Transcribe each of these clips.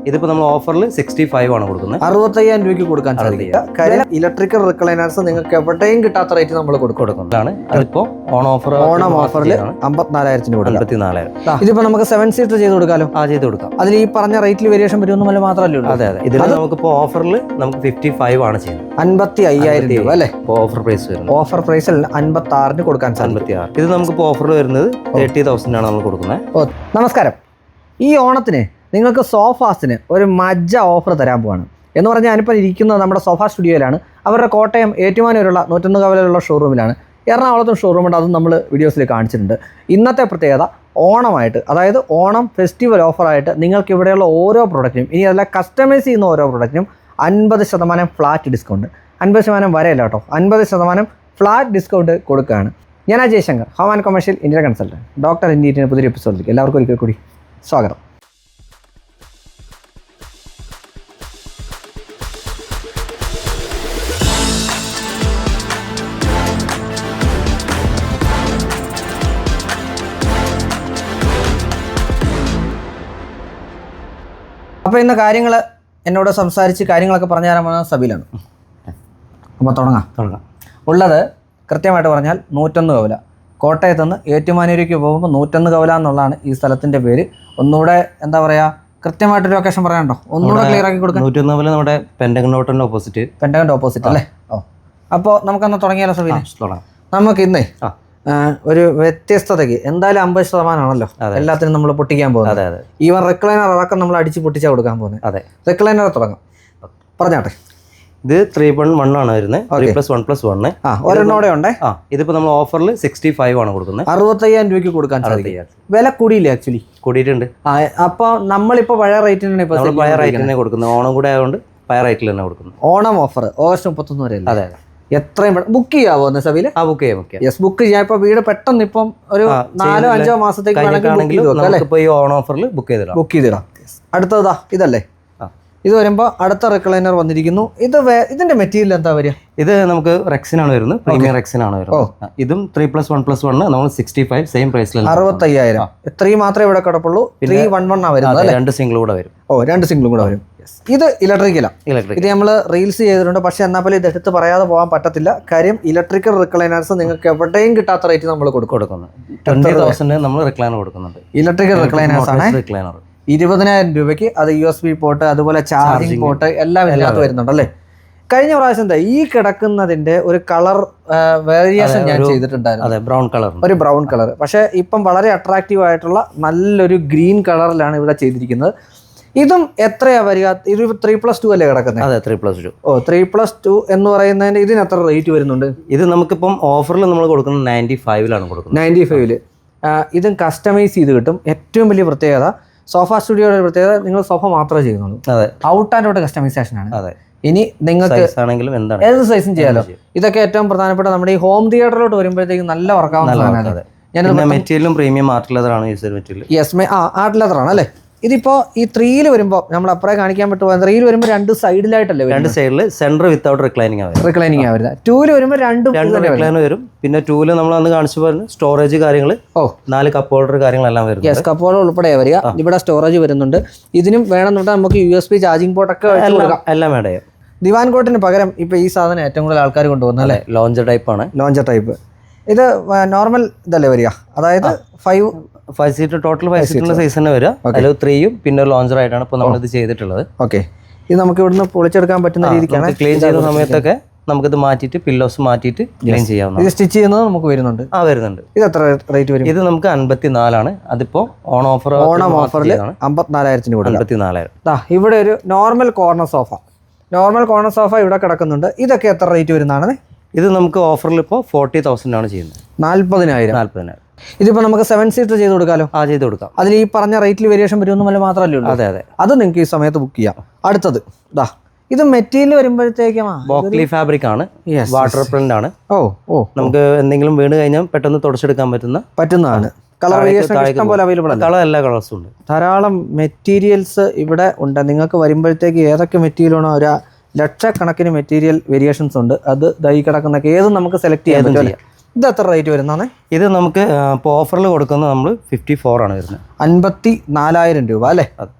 ഇതിപ്പോൾ നമ്മൾ ഓഫറിൽ 65 ആണ് കൊടുക്കുന്നത്. 65,000 രൂപയ്ക്ക് കൊടുക്കാൻ സാധിക്കും. കാര്യം ഇലക്ട്രിക്കൽ റിക്ലൈനേഴ്സ് നിങ്ങൾക്ക് എവിടെയും കിട്ടാത്ത റേറ്റ് നമ്മൾ കൊടുക്കുന്നതാണ്. അതിപ്പോൾ ഓണം ഓഫറിൽ 54,000 കൊടുക്കാം. 54,000. ഇതിപ്പോ നമുക്ക് 7 സീറ്റർ ചെയ്ത് കൊടുക്കാലോ? ചെയ്ത് കൊടുക്കാം. അതിൽ ഈ പറഞ്ഞ റേറ്റിൽ വേരിയേഷൻ വരുമെന്ന് മാത്രമല്ലേ ഉള്ളൂ? അതെ. ഇതിൽ നമുക്കിപ്പോൾ ഓഫറിൽ നമുക്ക് 55 ആണ് ചെയ്യുന്നത്. 55,000 രൂപ അല്ലേ ഓഫർ പ്രൈസ് വരുന്നത്? ഓഫർ പ്രൈസിൽ 56,000 കൊടുക്കാൻ സാധിക്കും. 56. ഇത് നമുക്കിപ്പോൾ ഓഫർ വരുന്നത് 30,000 ആണ് നമ്മൾ കൊടുക്കുന്നത്. നമസ്കാരം. ഈ ഓണത്തിന് നിങ്ങൾക്ക് സോഫാസിന് ഒരു മജ്ജ ഓഫർ തരാൻ പോവാണ്. എന്ന് പറഞ്ഞാൽ ഞാനിപ്പോൾ ഇരിക്കുന്നത് നമ്മുടെ സോഫ സ്റ്റുഡിയോയിലാണ്. അവരുടെ കോട്ടയം ഏറ്റുമാനൂരുള്ള 101 കവലയിലുള്ള ഷോറൂമിലാണ്. എറണാകുളത്തും ഷോറൂമുണ്ട്, അതും നമ്മൾ വീഡിയോസിൽ കാണിച്ചിട്ടുണ്ട്. ഇന്നത്തെ പ്രത്യേകത ഓണമായിട്ട്, അതായത് ഓണം ഫെസ്റ്റിവൽ ഓഫറായിട്ട് നിങ്ങൾക്ക് ഇവിടെയുള്ള ഓരോ പ്രൊഡക്റ്റിനും, ഇനി അതല്ല കസ്റ്റമൈസ് ചെയ്യുന്ന ഓരോ പ്രൊഡക്റ്റിനും 50% ഫ്ലാറ്റ് ഡിസ്കൗണ്ട്. 50% വരെയല്ല കേട്ടോ, 50% ഫ്ലാറ്റ് ഡിസ്കൗണ്ട് കൊടുക്കുകയാണ്. ഞാൻ Ajay Shankar, home and commercial India consultant, doctor ഇന്ത്യയുടെ പുതിയൊരു എപ്പിസോഡിലേക്ക് എല്ലാവർക്കും ഒരിക്കൽ കൂടി സ്വാഗതം. അപ്പോൾ ഇന്ന് കാര്യങ്ങൾ എന്നോട് സംസാരിച്ച് കാര്യങ്ങളൊക്കെ പറഞ്ഞു തരാൻ പോകുന്നത് സബീലാണ്. അപ്പോൾ തുടങ്ങാം. ഉള്ളത് കൃത്യമായിട്ട് പറഞ്ഞാൽ 101 കവല. കോട്ടയത്ത് നിന്ന് ഏറ്റുമാനൂരേക്ക് പോകുമ്പോൾ 101 കവല എന്നുള്ളതാണ് ഈ സ്ഥലത്തിൻ്റെ പേര്. ഒന്നുകൂടെ എന്താ പറയുക, കൃത്യമായിട്ടൊരു ലൊക്കേഷൻ പറയാനുണ്ടോ? ഒന്നുകൂടെ ക്ലിയർ ആക്കി കൊടുക്കാം. 101 കവല നമ്മുടെ പെൻഡഗൺ ഹോട്ടലിൻ്റെ ഓപ്പോസിറ്റ് അല്ലേ? അപ്പോൾ നമുക്കൊന്ന് തുടങ്ങിയാലോ സബീല? തുടങ്ങാം. നമുക്ക് ഇന്നേ ഒരു വ്യത്യസ്തതയ്ക്ക് എന്തായാലും 50% ആണല്ലോ എല്ലാത്തിനും നമ്മൾ പൊട്ടിക്കാൻ പോകുന്നത്. ഈവൻ റിക്ലൈനർ അടക്കം നമ്മൾ അടിച്ച് പൊട്ടിച്ചാൽ കൊടുക്കാൻ പോകുന്നത്. അതെ, റിക്ലൈനർ തുടങ്ങാം. പറഞ്ഞാട്ടെ. ഇത് 3+1 ആണ് വരുന്നത്. 3+1+1 ഒരെണ്ണോടെ ഉണ്ട്. ഇതിപ്പോൾ നമ്മൾ ഓഫറിൽ 65 ആണ് കൊടുക്കുന്നത്. 65,000 രൂപയ്ക്ക് കൊടുക്കാൻ സാധിക്കും. വില കൂടിയില്ലേ? ആക്ച്വലി കൂടിയിട്ടുണ്ട്. അപ്പോൾ നമ്മളിപ്പോൾ പഴയ റേറ്റിനാണ് പഴയ റേറ്റിനെ കൊടുക്കുന്നത്. ഓണം കൂടെ ആയതുകൊണ്ട് പഴയ റേറ്റിൽ തന്നെ കൊടുക്കുന്നത്. ഓണം ഓഫർ ഓഗസ്റ്റ് 31 വരെ. അതെ. എത്രയും ബുക്ക് ചെയ്യാവോ സബീല്? ബുക്ക് ചെയ്യാം. യെസ്, ബുക്ക് ചെയ്യാം. ഇപ്പൊ വീട് പെട്ടെന്ന് ഇപ്പം ഒരു 4-5 മാസത്തേക്ക് ഈ ഓൺ ഓഫറിൽ ബുക്ക് ചെയ്തിടാം. അടുത്തതാ ഇതല്ലേ? ഇത് വരുമ്പോ അടുത്ത റിക്ലൈനർ വന്നിരിക്കുന്നു. ഇതിന്റെ മെറ്റീരിയൽ എന്താ വരിക? ഇത് നമുക്ക് റെക്സിനാണ് വരുന്നത്, പ്രീമിയം റെക്സിനാണ് വരുന്നത്. ഇതും 3+1+1 നമ്മൾ 65 സെയിം പ്രൈസിൽ 65,000. 3 മാത്രമേ ഇവിടെ കിടപ്പുള്ളൂ. 311 വരുന്നത്. 2 സിംഗിൾ കൂടെ വരും. 2 സിംഗിളും കൂടെ വരും. ഇത് ഇലക്ട്രിക്കലാണ്. ഇത് നമ്മൾ റീൽസ് ചെയ്തിട്ടുണ്ട്, പക്ഷെ എന്നാൽ പോലും ഇത് എടുത്ത് പറയാതെ പോകാൻ പറ്റത്തില്ല. കാര്യം ഇലക്ട്രിക്കൽ റിക്ലൈനേഴ്സ് നിങ്ങൾക്ക് എവിടെയും കിട്ടാത്ത റേറ്റ് നമ്മൾ കൊടുക്കുന്നത്. 20,000 നമ്മൾ റിക്ലൈനർ കൊടുക്കുന്നുണ്ട്. ഇലക്ട്രിക്കൽ റിക്ലൈനേഴ്സ് ആണ്. 20,000 രൂപയ്ക്ക്. അത് USB പോർട്ട്, അതുപോലെ ചാർജിങ് പോർട്ട് എല്ലാം ഇതിനകത്ത് വരുന്നുണ്ടല്ലേ? കഴിഞ്ഞ പ്രാവശ്യം എന്താ ഈ കിടക്കുന്നതിന്റെ ഒരു കളർ വേരിയേഷൻ ഞാൻ ചെയ്തിട്ടുണ്ടായിരുന്നു. ഒരു ബ്രൗൺ കളർ. പക്ഷെ ഇപ്പം വളരെ അട്രാക്റ്റീവ് ആയിട്ടുള്ള നല്ലൊരു ഗ്രീൻ കളറിലാണ് ഇവിടെ ചെയ്തിരിക്കുന്നത്. ഇതും എത്രയാ വരിക? ഇത് 3+2 അല്ലേ കിടക്കുന്നത്? അതെ, 3+2. 3+2 എന്ന് പറയുന്നതിന്റെ ഇതിന് എത്ര റേറ്റ് വരുന്നുണ്ട്? ഇത് നമുക്കിപ്പം ഓഫറിൽ നമ്മൾ കൊടുക്കുന്നത് 95 കൊടുക്കുന്നത്. 95. ഇതും കസ്റ്റമൈസ് ചെയ്ത് കിട്ടും. ഏറ്റവും വലിയ പ്രത്യേകത സോഫ സ്റ്റുഡിയോയുടെ പ്രത്യേകത, നിങ്ങൾ സോഫ മാത്രമേ ചെയ്യുന്നുള്ളൂ. അതെ, ഔട്ട് ആൻഡ് ഔട്ട് കസ്റ്റമൈസേഷൻ ആണ്. അതെ. ഇനി നിങ്ങൾക്ക് ഏത് സൈസും ചെയ്യാലോ. ഇതൊക്കെ ഏറ്റവും പ്രധാനപ്പെട്ട നമ്മുടെ ഈ ഹോം തിയേറ്ററിലോട്ട് വരുമ്പോഴത്തേക്കും നല്ല വർക്കാവുന്നതാണ്. മെറ്റീരിയലും പ്രീമിയം ആർട്ട് ലെതർ ആണ് യൂസ് ചെയ്ത മെറ്റീരിയൽ. യെസ്, ആർട്ട് ലെതർ ആണ് അല്ലേ? ഇതിപ്പോ ഈ 3 വരുമ്പോൾ നമ്മൾ അപ്പുറേ കാണിക്കാൻ പറ്റുമോ? 3 വരുമ്പോൾ 2 സൈഡിലായിട്ടല്ലേ? 2 സൈഡിൽ സെന്റർ വിത്തൗട്ട് റിക്ലൈനിങ് ആവും. വരുന്നത്. 2 വരുമ്പോൾ 2 റിക്ലൈനർ വരും. പിന്നെ 2 നമ്മൾ അന്ന് കാണിച്ചു പറഞ്ഞു സ്റ്റോറേജ് കാര്യങ്ങൾ, 4 കപ്പ് ഹോൾഡർ കാര്യങ്ങളെല്ലാം വരും. യെസ്, കപ്പ് ഹോൾഡർ ഉൾപ്പെടെ വരിക. ഇവിടെ സ്റ്റോറേജ് വരുന്നുണ്ട്. ഇതിനും വേണമെന്നുണ്ടെങ്കിൽ നമുക്ക് USB ചാർജിംഗ് പോർട്ടൊക്കെ എല്ലാം വേണ്ട. ദിവാൻ കോട്ടിന് പകരം ഇപ്പൊ ഈ സാധനം ഏറ്റവും കൂടുതൽ ആൾക്കാർ കൊണ്ടുപോകുന്നത് അല്ലേ? ലോഞ്ചർ ടൈപ്പ് ആണ്. Launcher type. ഇത് നോർമൽ ഇതല്ലേ വരിക? അതായത് 5 സീറ്റർ ടോട്ടൽ 5 സീറ്ററിന്റെ സൈസ് തന്നെ വരിക. അതിൽ 3 പിന്നെ ഒരു ലോഞ്ചർ ആയിട്ടാണ് ഇപ്പോൾ നമ്മളിത് ചെയ്തിട്ടുള്ളത്. ഓക്കെ, ഇത് നമുക്ക് ഇവിടുന്ന് പൊളിച്ചെടുക്കാൻ പറ്റുന്ന രീതിക്കാണ്. ക്ലീൻ ചെയ്യുന്ന സമയത്തൊക്കെ നമുക്കിത് മാറ്റിയിട്ട് പില്ലോസ് മാറ്റിയിട്ട് ക്ലീൻ ചെയ്യാവുന്ന. ഇത് സ്റ്റിച്ച് ചെയ്യുന്നത് നമുക്ക് വരുന്നുണ്ട്. വരുന്നുണ്ട്. ഇത് എത്ര റേറ്റ് വരും? ഇത് നമുക്ക് 54 അതിപ്പോ ഓണം ഓഫറിൽ 54,000 കൂടെ. 54,000. ഇവിടെ ഒരു നോർമൽ കോർണർ സോഫ ഇവിടെ കിടക്കുന്നുണ്ട്. ഇതൊക്കെ എത്ര റേറ്റ് വരുന്നതാണ്? ഇത് നമുക്ക് ഓഫറിൽ ഇപ്പോൾ 40,000 ആണ് ചെയ്യുന്നത്. 40,000. ഇതിപ്പോൾ നമുക്ക് 7 സീറ്റർ ചെയ്ത് കൊടുക്കാമല്ലോ? ചെയ്ത് കൊടുക്കാം. അതിൽ ഈ പറഞ്ഞ റേറ്റിൽ വേരിയേഷൻ വരുമെന്ന് മാത്രമല്ലേ ഉള്ളൂ? അതെ. അത് നിങ്ങൾക്ക് ഈ സമയത്ത് ബുക്ക് ചെയ്യാം. അടുത്തത് ഇത് മെറ്റീരിയൽ വരുമ്പോഴത്തേക്കും ബോക്ലി ഫാബ്രിക് ആണ്. വാട്ടർ പ്രിന്റ് ആണ്. നമുക്ക് എന്തെങ്കിലും വീണ് കഴിഞ്ഞാൽ പെട്ടെന്ന് തുടച്ചെടുക്കാൻ പറ്റുന്നതാണ്. കളർ വേരിയേഷൻ ഇഷ്ടം പോലെ അവൈലബിൾ ആണ്. എല്ലാ കളേഴ്സും ഉണ്ട്. ധാരാളം മെറ്റീരിയൽസ് ഇവിടെ ഉണ്ട്. നിങ്ങൾക്ക് വരുമ്പോഴത്തേക്ക് ഏതൊക്കെ മെറ്റീരിയലാണോ ഒരു ലക്ഷക്കണക്കിന് മെറ്റീരിയൽ വേരിയേഷൻസ് ഉണ്ട്. അത് ഈ കിടക്കുന്നൊക്കെ ഏതും നമുക്ക് സെലക്ട് ചെയ്യാൻ പറ്റും. ഇത് എത്ര റേറ്റ് വരുന്നതാണ്? ഇത് നമുക്ക് ഇപ്പോൾ ഓഫറിൽ കൊടുക്കുന്നത് നമ്മൾ 54 ആണ് വരുന്നത്. 54,000 രൂപ അല്ലേ?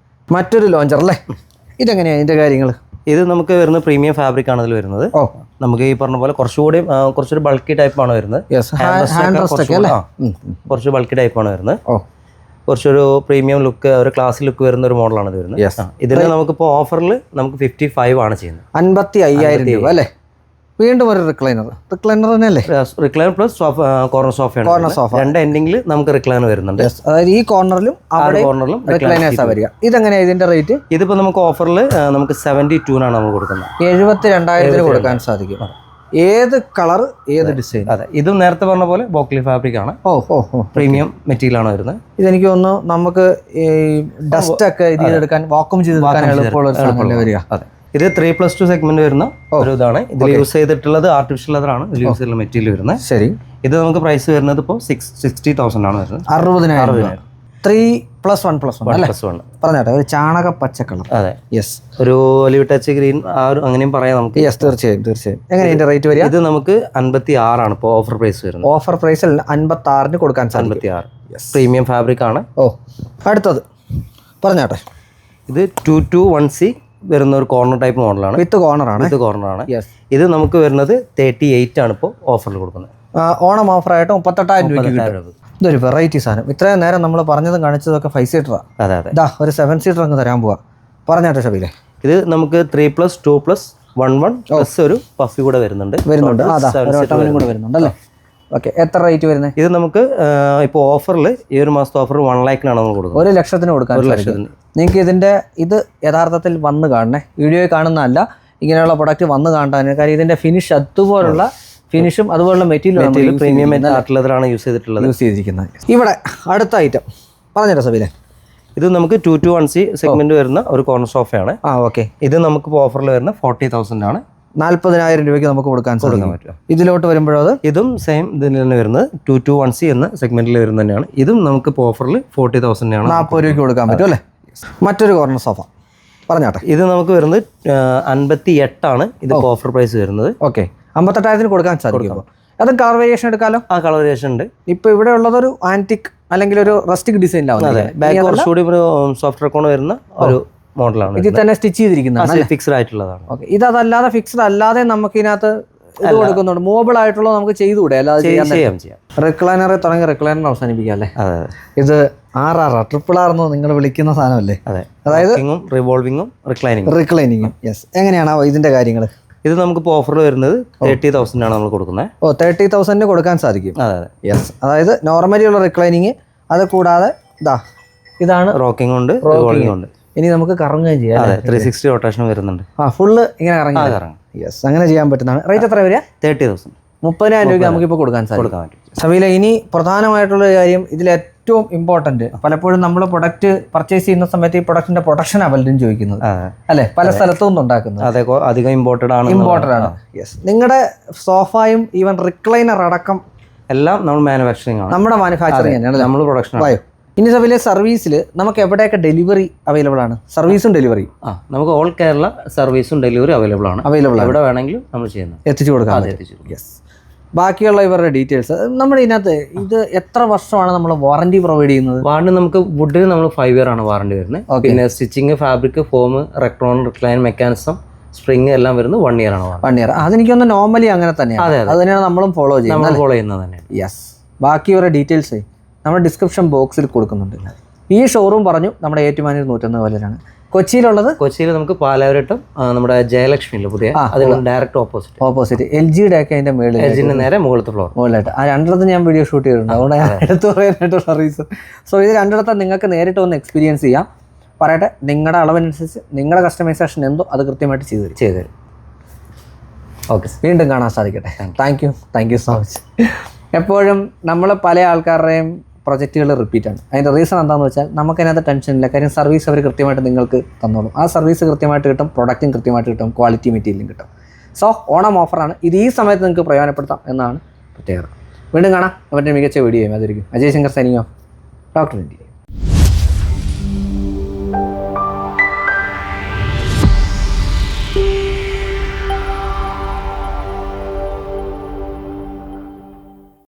മറ്റൊരു ലോഞ്ചർ അല്ലേ? ഇതെങ്ങനെയാണ് ഇതിൻ്റെ കാര്യങ്ങൾ? ഇത് നമുക്ക് വരുന്ന പ്രീമിയം ഫാബ്രിക് ആണ് ഇതിൽ വരുന്നത്. നമുക്ക് ഈ പറഞ്ഞ പോലെ കുറച്ചൊരു ബൾക്കി ടൈപ്പാണ് വരുന്നത്. കുറച്ച് ബൾക്കി ടൈപ്പാണ് വരുന്നത്. കുറച്ചൊരു പ്രീമിയം ലുക്ക്, ഒരു ക്ലാസ് ലുക്ക് വരുന്ന ഒരു മോഡലാണ് ഇത് വരുന്നത്. ഇതിൽ നമുക്കിപ്പോൾ ഓഫറിൽ നമുക്ക് 55 ആണ് ചെയ്യുന്നത്. 55,000 രൂപ അല്ലേ? വീണ്ടും ഒരു റിക്ലൈനർ തന്നെയല്ലേ? റിക്ലൈനർ പ്ലസ് കോർണർ സോഫയാണ്. രണ്ട് എൻഡിങ്ങിൽ നമുക്ക് റിക്ലൈനർ വരുന്നുണ്ട്. അതായത് ഈ കോർണറിലും കോർണറിലും റിക്ലൈനേഴ്സാ വരിക. ഇതെങ്ങനെയാണ് ഇതിന്റെ റേറ്റ്? ഇതിപ്പോൾ നമുക്ക് ഓഫറിൽ നമുക്ക് 72 നമ്മൾ കൊടുക്കുന്നത്. 72,000 കൊടുക്കാൻ സാധിക്കും. ഏത് കളർ, ഏത് ഡിസൈൻ? അതെ, ഇതും നേരത്തെ പറഞ്ഞ പോലെ ബോക്ലി ഫാബ്രിക് ആണ്. പ്രീമിയം മെറ്റീരിയൽ ആണ് വരുന്നത്. ഇതെനിക്ക് തോന്നുന്നു നമുക്ക് ഈ ഡസ്റ്റ് ഒക്കെ ചെയ്തെടുക്കാൻ, വാക്വം ചെയ്തെടുക്കാൻ എളുപ്പമുള്ള വരിക. അതെ, ഇത് 3+2 സെഗ്മെന്റ് വരുന്ന ഒരു ഇതാണ്. ഇതിൽ യൂസ് ചെയ്തിട്ടുള്ളത് ആർട്ടിഫിഷ്യൽ ലെതറാണ് ഇതിൽ യൂസ് ചെയ്തിട്ടുള്ള മെറ്റീരിയൽ വരുന്നത്. ശരി, ഇത് നമുക്ക് പ്രൈസ് വരുന്നത് ഇപ്പോൾ 60,000 ആണ് വരുന്നത്. 60,000. 3+1+1 പറഞ്ഞാട്ടെ, ഒരു ചാണക പച്ച കളർ. അതെ, യെസ്, ഒരു ഒലിവ് ടച്ച് ഗ്രീൻ, അങ്ങനെയും പറയാം നമുക്ക്. യെസ്, തീർച്ചയായും. എങ്ങനെ ഇതിന്റെ റേറ്റ് വരിക? ഇത് നമുക്ക് 56 ആണ് ഇപ്പോൾ ഓഫർ പ്രൈസ് വരുന്നത്. ഓഫർ പ്രൈസിൽ 56 കൊടുക്കാൻ സാധിക്കും. 56 പ്രീമിയം ഫാബ്രിക് ആണ്. അടുത്തത് പറഞ്ഞാട്ടെ. ഇത് 221C വരുന്ന ഒരു കോർണർ ടൈപ്പ് മോഡലാണ്. വിത്ത് കോർണറാണ്. ഇത് നമുക്ക് വരുന്നത് 38 ആണ് ഇപ്പോൾ ഓഫറിൽ കൊടുക്കുന്നത്. ഓണം ഓഫറായിട്ട് 38,000 രൂപ. ഇതൊരു വെറൈറ്റി സാധനം. ഇത്രയും നേരം നമ്മൾ പറഞ്ഞതും കാണിച്ചതൊക്കെ 5 സീറ്ററാണ്. അതെ അതെ, ഇതാ ഒരു 7 സീറ്റർ അങ്ങ് തരാൻ പോവാ. പറഞ്ഞാട്ടെ ഷബീലെ. ഇത് നമുക്ക് 3+2+11 പ്ലസ് ഒരു പഫി കൂടെ വരുന്നുണ്ട്. കൂടെ വരുന്നുണ്ട് അല്ലേ? ഓക്കെ, എത്ര റേറ്റ് വരുന്നത്? ഇത് നമുക്ക് ഇപ്പോൾ ഓഫറിൽ ഈ ഒരു മാസത്തെ ഓഫർ 1 ലക്ഷത്തിനാണ് നമ്മൾ കൊടുക്കുന്നത്. 1 ലക്ഷത്തിന് കൊടുക്കാൻ. 1 ലക്ഷത്തിന് നിങ്ങൾക്ക് ഇത് യഥാർത്ഥത്തിൽ വന്ന് കാണണേ, വീഡിയോയിൽ കാണുന്നതല്ല. ഇങ്ങനെയുള്ള പ്രൊഡക്റ്റ് വന്ന് കാണാൻ കാര്യം ഇതിന്റെ ഫിനിഷ്, അതുപോലുള്ള ഫിനിഷും അതുപോലുള്ള മെറ്റീരിയൽ പ്രീമിയം ലെതറാണ് യൂസ് ചെയ്തിരിക്കുന്നത്. ഇവിടെ അടുത്ത ഐറ്റം പറഞ്ഞോ സബീലെ. ഇത് നമുക്ക് 221C സെഗ്മെന്റ് വരുന്ന ഒരു കോർണർ സോഫയാണ്. ഓക്കെ, ഇത് നമുക്ക് ഓഫറിൽ വരുന്ന 40,000 ആണ്. 40,000 രൂപയ്ക്ക് നമുക്ക് കൊടുക്കാൻ പറ്റും. ഇതിലോട്ട് വരുമ്പോഴോ ഇതും സെയിം ഇതിൽ തന്നെ വരുന്നത് 221C എന്ന സെഗ്മെന്റിൽ വരുന്നത് തന്നെയാണ്. ഇതും നമുക്ക് ഓഫറിൽ 40,000 ആണ്. 40 രൂപയ്ക്ക് കൊടുക്കാൻ പറ്റും അല്ലേ? മറ്റൊരു കോർണർ സോഫ പറഞ്ഞാട്ടെ. ഇത് നമുക്ക് വരുന്നത് 58 ആണ്. ഇത് ഓഫർ പ്രൈസ് വരുന്നത്. ഓക്കെ, 58,000 കൊടുക്കാൻ സാധിക്കും. അതും കളർ വേരിയേഷൻ എടുക്കാമല്ലോ? കളർ വേരിയേഷൻ ഉണ്ട്. ഇപ്പോൾ ഇവിടെ ഉള്ളതൊരു ആന്റിക് അല്ലെങ്കിൽ ഒരു റസ്റ്റിക് ഡിസൈനിലാവും. ബാക്ക് കുറച്ചുകൂടി ഒരു സോഫ്റ്റ് റെക്കോൺ വരുന്ന ഒരു മോഡലാണ്. ഇതിൽ തന്നെ സ്റ്റിച്ച് ചെയ്തിരിക്കുന്നതാണ്, ഫിക്സ്ഡ് ആയിട്ടുള്ളതാണ്. ഓക്കെ, ഇതല്ലാതെ ഫിക്സ്ഡ് അല്ലാതെ നമുക്ക് ഇതിനകത്ത് ഇത് കൊടുക്കുന്നുണ്ട്. മൂവബിൾ ആയിട്ടുള്ള നമുക്ക് ചെയ്തുകൂടെ? അല്ലാതെ ചെയ്യാം. റിക്ലൈനറെ തുടങ്ങി റിക്ലൈനർ അവസാനിപ്പിക്കാം അല്ലേ? ഇത് RR എന്ന് നിങ്ങൾ വിളിക്കുന്ന സാധനമല്ലേ? അതായത് റിവോൾവിങ്ങും റിക്ലൈനിങ്ങും. യെസ്, എങ്ങനെയാണ് ഇതിന്റെ കാര്യങ്ങൾ? ഇത് നമുക്ക് ഓഫറിൽ വരുന്നത് 30,000 ആണ് നമ്മൾ കൊടുക്കുന്നത്. 30,000 കൊടുക്കാൻ സാധിക്കും. യെസ്, അതായത് നോർമലി ഉള്ള റിക്ലൈനിങ്, അത് കൂടാതെ ഇതാണ് റോക്കിംഗ് ഉണ്ട്, റിവോൾവിംഗ് ഉണ്ട്. ഇനി നമുക്ക് കറങ്ങുകയും ചെയ്യാം. 360 റൊട്ടേഷൻ വരുന്നുണ്ട്. ഫുള്ള് ഇങ്ങനെ കറങ്ങും. യെസ്, അങ്ങനെ ചെയ്യാൻ പറ്റുന്നതാണ്. റേറ്റ് എത്ര വരിക? 30,000. 30,000 രൂപയ്ക്ക് നമുക്കിപ്പോൾ കൊടുക്കാൻ സാധിക്കും. സബീല, ഇനി പ്രധാനമായിട്ടുള്ള കാര്യം, ഇതിൽ ഏറ്റവും ഇമ്പോർട്ടന്റ്, പലപ്പോഴും നമ്മൾ പ്രൊഡക്റ്റ് പർച്ചേസ് ചെയ്യുന്ന സമയത്ത് ഈ പ്രൊഡക്റ്റിന്റെ പ്രൊട്ടക്ഷനാണ് പലരും ചോദിക്കുന്നത് അല്ലെ? പല സ്ഥലത്തും ഉണ്ടാക്കുന്നത്. അധികം ഇമ്പോർട്ടഡ് ആണ്. യെസ്, നിങ്ങളുടെ സോഫയും ഈവൻ റിക്ലൈനർ അടക്കം എല്ലാം നമ്മൾ മാനുഫാക്ചറിംഗ് ആണ്. നമ്മുടെ മാനുഫാക്ചറിംഗ് തന്നെയാണ്, നമ്മൾ പ്രൊഡക്ഷൻ. ഇനി സബീലെ, സർവീസിൽ നമുക്ക് എവിടെയൊക്കെ ഡെലിവറി അവൈലബിൾ ആണ്? സർവീസും ഡെലിവറി നമുക്ക് ഓൾ കേരള സർവീസും ഡെലിവറി അവൈലബിൾ ആണ്. എവിടെ വേണമെങ്കിലും നമ്മൾ ചെയ്യുന്നത്, എത്തിച്ചു കൊടുക്കാം. യെസ്, ബാക്കിയുള്ള ഇവരുടെ ഡീറ്റെയിൽസ് നമ്മുടെ ഇതിനകത്ത്. ഇത് എത്ര വർഷമാണ് നമ്മൾ വാറണ്ടി പ്രൊവൈഡ് ചെയ്യുന്നത്? വാറണ്ടി നമുക്ക് വുഡിന് നമ്മൾ 5 ഇയർ ആണ് വാറണ്ടി വരുന്നത്. പിന്നെ stitching, fabric, foam, Recron, recline, mechanism, spring എല്ലാം വരുന്നത് 1 ഇയർ ആണ്. 1 ഇയർ. അതെനിക്കൊന്ന് നോർമലി അങ്ങനെ തന്നെയാണ്. അത് തന്നെയാണ് നമ്മളും ഫോളോ ചെയ്യുന്നത് തന്നെ. യെസ്, ബാക്കി ഇവരുടെ ഡീറ്റെയിൽസ് നമ്മുടെ ഡിസ്ക്രിപ്ഷൻ ബോക്സിൽ കൊടുക്കുന്നുണ്ട്. ഈ ഷോറൂം പറഞ്ഞു നമ്മുടെ ഏറ്റുമാനൂർ 101 വിലയാണ്. കൊച്ചിയിൽ നമുക്ക് പാലാവരട്ടും നമ്മുടെ ജയലക്ഷ്മിയിൽ പുതിയ ഡയറക്റ്റ് ഓപ്പോസിറ്റ് LG ഒക്കെ അതിന്റെ മേളിൽ നേരെ മുകളിലത്തെ മുകളിലായിട്ട്. ആ രണ്ടിടത്ത് ഞാൻ വീഡിയോ ഷൂട്ട് ചെയ്തിട്ടുണ്ട്. അതുകൊണ്ട് എടുത്തു പറയാനായിട്ടുള്ള റീസൺ. സോ ഇത് രണ്ടിടത്ത് നിങ്ങൾക്ക് നേരിട്ട് ഒന്ന് എക്സ്പീരിയൻസ് ചെയ്യാം. പറയട്ടെ, നിങ്ങളുടെ അളവനുസരിച്ച് നിങ്ങളുടെ കസ്റ്റമൈസേഷൻ എന്തോ അത് കൃത്യമായിട്ട് ചെയ്തു തരും. ഓക്കെ, വീണ്ടും കാണാൻ സാധിക്കട്ടെ. Thank you so much. എപ്പോഴും നമ്മൾ പല ആൾക്കാരുടെയും പ്രൊജക്റ്റുകൾ റിപ്പീറ്റാണ്. അതിൻ്റെ റീസൺ എന്താണെന്ന് വെച്ചാൽ നമുക്കതിനകത്ത് ടെൻഷനില്ല. കാര്യം സർവീസ് അവർ കൃത്യമായിട്ട് നിങ്ങൾക്ക് തന്നോളും. ആ സർവീസ് കൃത്യമായിട്ട് കിട്ടും, പ്രൊഡക്റ്റും കൃത്യമായിട്ട് കിട്ടും, ക്വാളിറ്റി മെറ്റീരിയലും കിട്ടും. സോ ഓണം ഓഫറാണ് ഇത്. ഈ സമയത്ത് നിങ്ങൾക്ക് പ്രയോജനപ്പെടുത്താം എന്നാണ് പ്രത്യേകത. വീണ്ടും കാണാം അവരുടെ മികച്ച വീഡിയോ. അതായിരിക്കും Ajay Shankar signing off. Doctor India.